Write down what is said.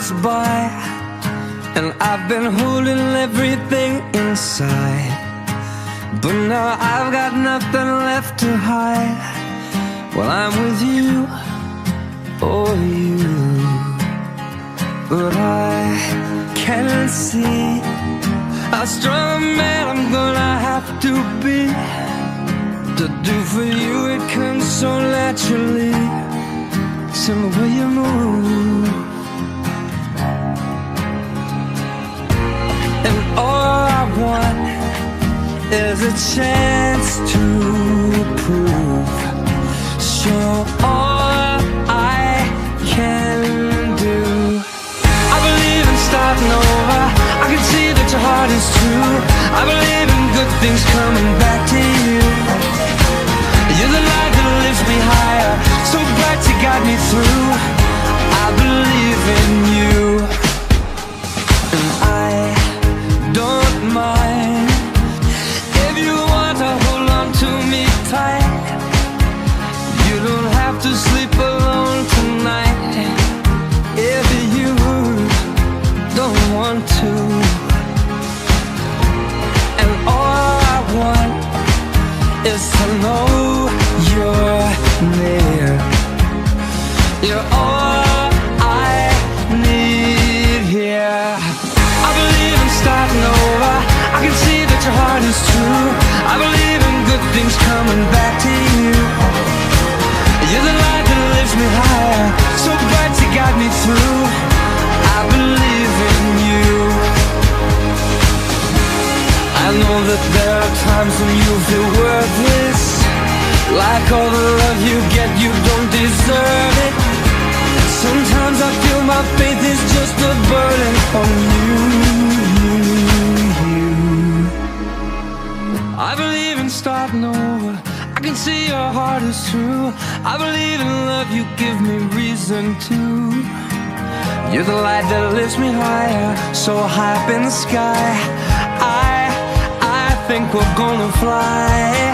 pass by, and I've been holding everything inside, but now I've got nothing left to hide. Well, I'm with you, oh you, but I can't see how strong a man I'm gonna have to be to do for you. It comes so naturally, it's in the way you move. And all I want is a chance to prove, show all I can do. I believe in starting over, I can see that your heart is true. I believe in good things coming back to you. You're the light that lifts me higher, so bright you got me through. I believe in you, and I don't mind if you want to hold on to me tight. You don't have to sleep alone tonight if you don't want to. And all I want is to know you're near. You're all I need here. I believe in starting over, I can see that your heart is true. I believe in good things coming back to you. You're the light that lifts me higher, so bright you got me through. I believe in you. I know that there are times when you feel worthless, like all the love you get, you don't deserve it. Sometimes I feel my faith is just a burden on you. I believe in starting over, I can see your heart is true. I believe in love, you give me reason to. You're the light that lifts me higher, so high up in the sky. I think we're gonna fly.